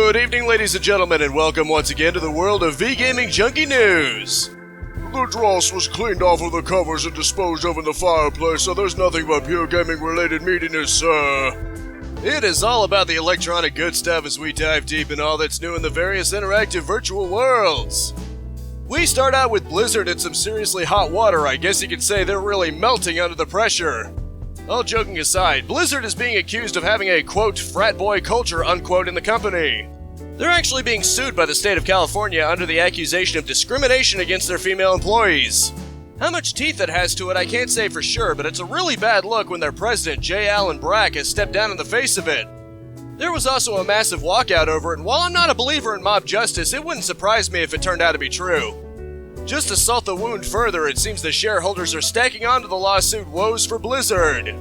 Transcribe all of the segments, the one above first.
Good evening, ladies and gentlemen, and welcome once again to the world of V-Gaming Junkie News. The dross was cleaned off of the covers and disposed of in the fireplace, so there's nothing but pure gaming-related meatiness, sir. It is all about the electronic good stuff as we dive deep in all that's new in the various interactive virtual worlds. We start out with Blizzard and some seriously hot water. I guess you could say they're really melting under the pressure. All joking aside, Blizzard is being accused of having a, quote, frat boy culture, unquote, in the company. They're actually being sued by the state of California under the accusation of discrimination against their female employees. How much teeth it has to it I can't say for sure, but it's a really bad look when their president, J. Allen Brack, has stepped down in the face of it. There was also a massive walkout over it, and while I'm not a believer in mob justice, it wouldn't surprise me if it turned out to be true. Just to salt the wound further, it seems the shareholders are stacking onto the lawsuit woes for Blizzard.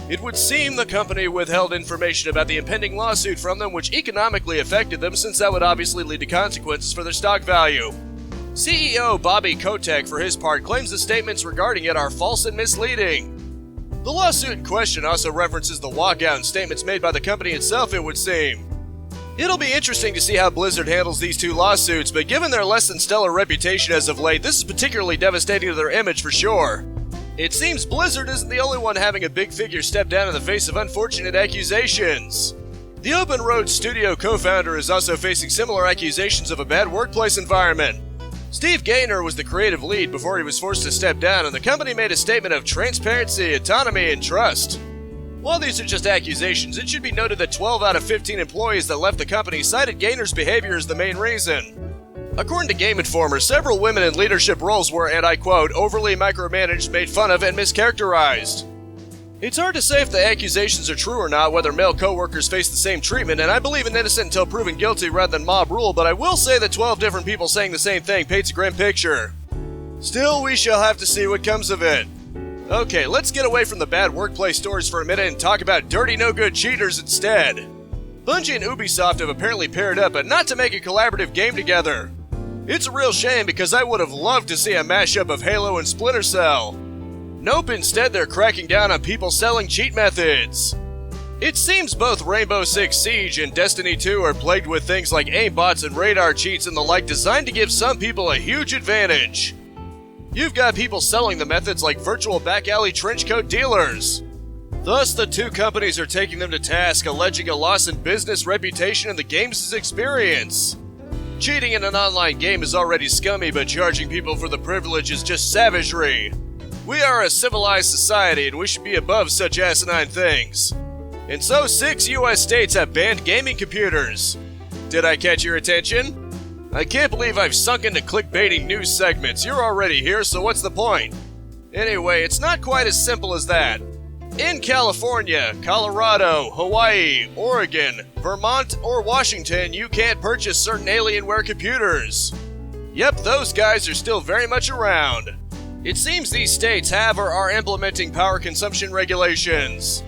It would seem the company withheld information about the impending lawsuit from them, which economically affected them, since that would obviously lead to consequences for their stock value. CEO Bobby Kotick, for his part, claims the statements regarding it are false and misleading. The lawsuit in question also references the walkout and statements made by the company itself, it would seem. It'll be interesting to see how Blizzard handles these two lawsuits, but given their less than stellar reputation as of late, this is particularly devastating to their image for sure. It seems Blizzard isn't the only one having a big figure step down in the face of unfortunate accusations. The Open Road Studio co-founder is also facing similar accusations of a bad workplace environment. Steve Gaynor was the creative lead before he was forced to step down, and the company made a statement of transparency, autonomy, and trust. While these are just accusations, it should be noted that 12 out of 15 employees that left the company cited Gaynor's behavior as the main reason. According to Game Informer, several women in leadership roles were, and I quote, overly micromanaged, made fun of, and mischaracterized. It's hard to say if the accusations are true or not, whether male co-workers face the same treatment, and I believe in innocent until proven guilty rather than mob rule, but I will say that 12 different people saying the same thing paints a grim picture. Still, we shall have to see what comes of it. Okay, let's get away from the bad workplace stories for a minute and talk about dirty no-good cheaters instead. Bungie and Ubisoft have apparently paired up, but not to make a collaborative game together. It's a real shame because I would have loved to see a mashup of Halo and Splinter Cell. Nope, instead they're cracking down on people selling cheat methods. It seems both Rainbow Six Siege and Destiny 2 are plagued with things like aimbots and radar cheats and the like designed to give some people a huge advantage. You've got people selling the methods like virtual back alley trenchcoat dealers. Thus, the two companies are taking them to task, alleging a loss in business reputation and the game's experience. Cheating in an online game is already scummy, but charging people for the privilege is just savagery. We are a civilized society and we should be above such asinine things. And so 6 US states have banned gaming computers. Did I catch your attention? I can't believe I've sunk into clickbaiting news segments. You're already here, so what's the point? Anyway, it's not quite as simple as that. In California, Colorado, Hawaii, Oregon, Vermont, or Washington, you can't purchase certain Alienware computers. Yep, those guys are still very much around. It seems these states have or are implementing power consumption regulations.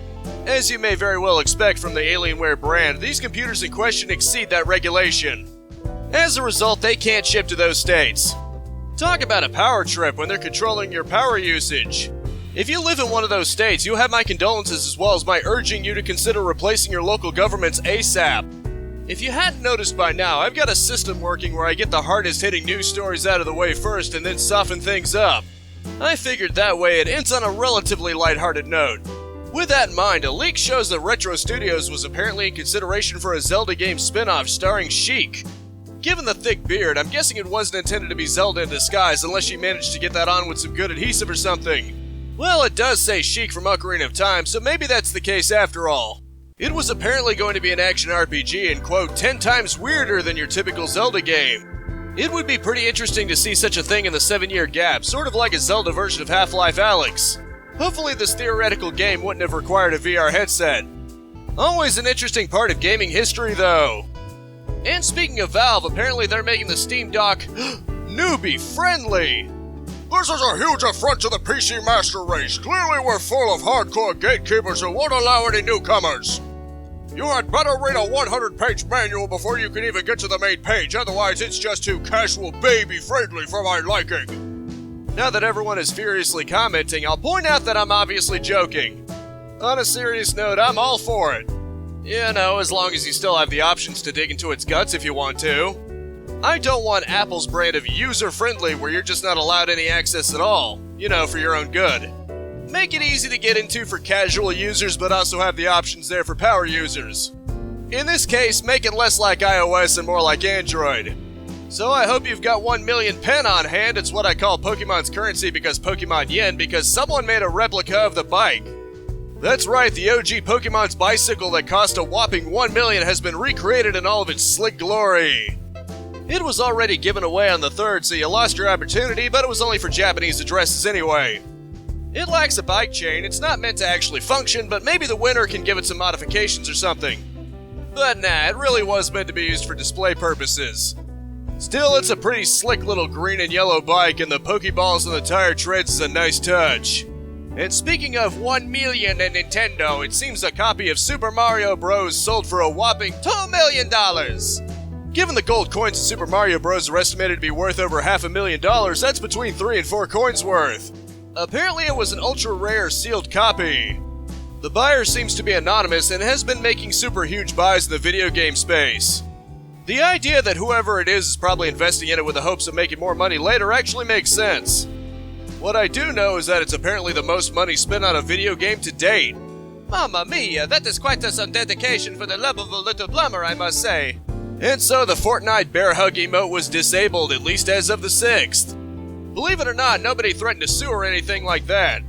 As you may very well expect from the Alienware brand, these computers in question exceed that regulation. As a result, they can't ship to those states. Talk about a power trip when they're controlling your power usage. If you live in one of those states, you'll have my condolences as well as my urging you to consider replacing your local governments ASAP. If you hadn't noticed by now, I've got a system working where I get the hardest hitting news stories out of the way first and then soften things up. I figured that way it ends on a relatively lighthearted note. With that in mind, a leak shows that Retro Studios was apparently in consideration for a Zelda game spin-off starring Sheik. Given the thick beard, I'm guessing it wasn't intended to be Zelda in disguise unless she managed to get that on with some good adhesive or something. Well, it does say Sheik from Ocarina of Time, so maybe that's the case after all. It was apparently going to be an action RPG and, quote, 10 times weirder than your typical Zelda game. It would be pretty interesting to see such a thing in the 7-year gap, sort of like a Zelda version of Half-Life Alyx. Hopefully this theoretical game wouldn't have required a VR headset. Always an interesting part of gaming history, though. And speaking of Valve, apparently they're making the Steam Dock newbie-friendly. This is a huge affront to the PC master race. Clearly we're full of hardcore gatekeepers who won't allow any newcomers. You had better read a 100-page manual before you can even get to the main page, otherwise it's just too casual baby-friendly for my liking. Now that everyone is furiously commenting, I'll point out that I'm obviously joking. On a serious note, I'm all for it. You know, as long as you still have the options to dig into its guts if you want to. I don't want Apple's brand of user-friendly where you're just not allowed any access at all, you know, for your own good. Make it easy to get into for casual users, but also have the options there for power users. In this case, make it less like iOS and more like Android. So I hope you've got 1 million pen on hand. It's what I call Pokemon's currency because Pokemon Yen, because someone made a replica of the bike. That's right, the OG Pokemon's bicycle that cost a whopping 1 million has been recreated in all of its slick glory. It was already given away on the 3rd, so you lost your opportunity, but it was only for Japanese addresses anyway. It lacks a bike chain, it's not meant to actually function, but maybe the winner can give it some modifications or something. But nah, it really was meant to be used for display purposes. Still, it's a pretty slick little green and yellow bike, and the Pokeballs on the tire treads is a nice touch. And speaking of 1 million and Nintendo, it seems a copy of Super Mario Bros. Sold for a whopping $2 million! Given the gold coins of Super Mario Bros. Are estimated to be worth over $500,000, that's between 3 and 4 coins worth. Apparently it was an ultra-rare sealed copy. The buyer seems to be anonymous and has been making super huge buys in the video game space. The idea that whoever it is probably investing in it with the hopes of making more money later actually makes sense. What I do know is that it's apparently the most money spent on a video game to date. Mamma mia, that is quite some dedication for the lovable little plumber, I must say. And so the Fortnite bear hug emote was disabled, at least as of the 6th. Believe it or not, nobody threatened to sue or anything like that.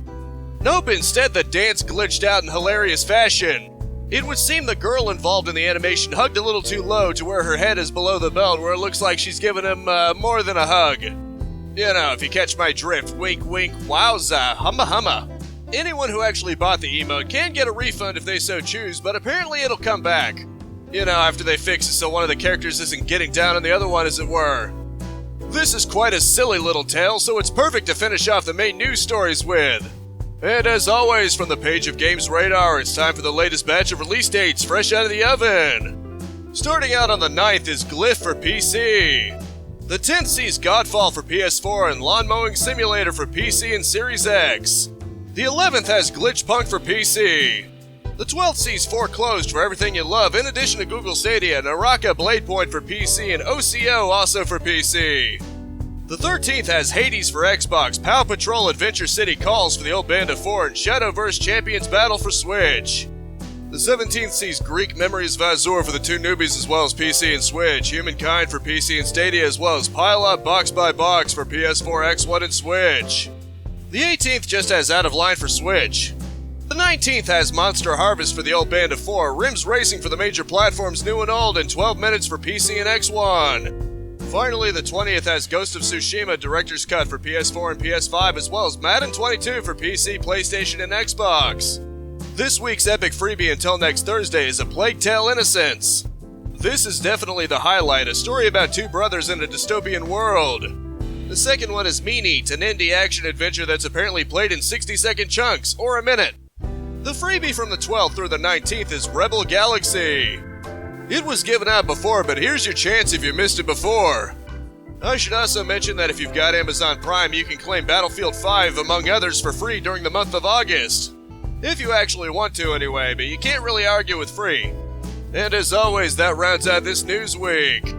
Nope, instead the dance glitched out in hilarious fashion. It would seem the girl involved in the animation hugged a little too low to where her head is below the belt, where it looks like she's giving him more than a hug. You know, if you catch my drift, wink wink, wowza, humma humma. Anyone who actually bought the emote can get a refund if they so choose, but apparently it'll come back. You know, after they fix it so one of the characters isn't getting down on the other one, as it were. This is quite a silly little tale, so it's perfect to finish off the main news stories with. And as always, from the page of Games Radar, it's time for the latest batch of release dates fresh out of the oven. Starting out on the 9th is Glyph for PC. The 10th sees Godfall for PS4 and Lawn Mowing Simulator for PC and Series X. The 11th has Glitch Punk for PC. The 12th sees Foreclosed for Everything You Love, in addition to Google Stadia, Naraka Blade Point for PC, and OCO also for PC. The 13th has Hades for Xbox, PoW Patrol Adventure City Calls for the Old Band of 4, and Shadowverse Champions Battle for Switch. The 17th sees Greek Memories of Azure for the two newbies as well as PC and Switch, Humankind for PC and Stadia as well as Pile Up Box by Box for PS4, X1, and Switch. The 18th just has Out of Line for Switch. The 19th has Monster Harvest for the Old Band of 4, Rims Racing for the major platforms new and old, and 12 minutes for PC and X1. Finally, the 20th has Ghost of Tsushima Director's Cut for PS4 and PS5, as well as Madden 22 for PC, PlayStation, and Xbox. This week's epic freebie until next Thursday is A Plague Tale: Innocence. This is definitely the highlight, a story about two brothers in a dystopian world. The second one is Mean Eat, an indie action-adventure that's apparently played in 60-second chunks, or a minute. The freebie from the 12th through the 19th is Rebel Galaxy. It was given out before, but here's your chance if you missed it before. I should also mention that if you've got Amazon Prime, you can claim Battlefield 5, among others, for free during the month of August. If you actually want to anyway, but you can't really argue with free. And as always, that rounds out this news week.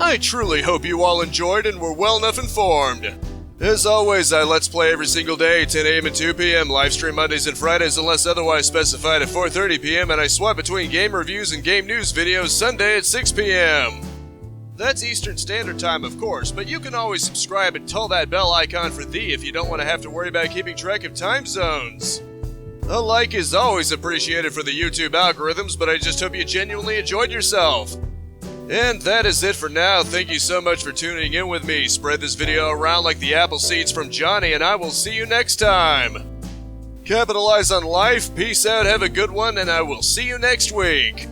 I truly hope you all enjoyed and were well enough informed. As always, I Let's Play every single day, 10 a.m. and 2 p.m, livestream Mondays and Fridays unless otherwise specified at 4:30 p.m, and I swap between game reviews and game news videos Sunday at 6 p.m. That's Eastern Standard Time, of course, but you can always subscribe and tell that bell icon for thee if you don't want to have to worry about keeping track of time zones. A like is always appreciated for the YouTube algorithms, but I just hope you genuinely enjoyed yourself. And that is it for now. Thank you so much for tuning in with me. Spread this video around like the apple seeds from Johnny, and I will see you next time. Capitalize on life, peace out, have a good one, and I will see you next week.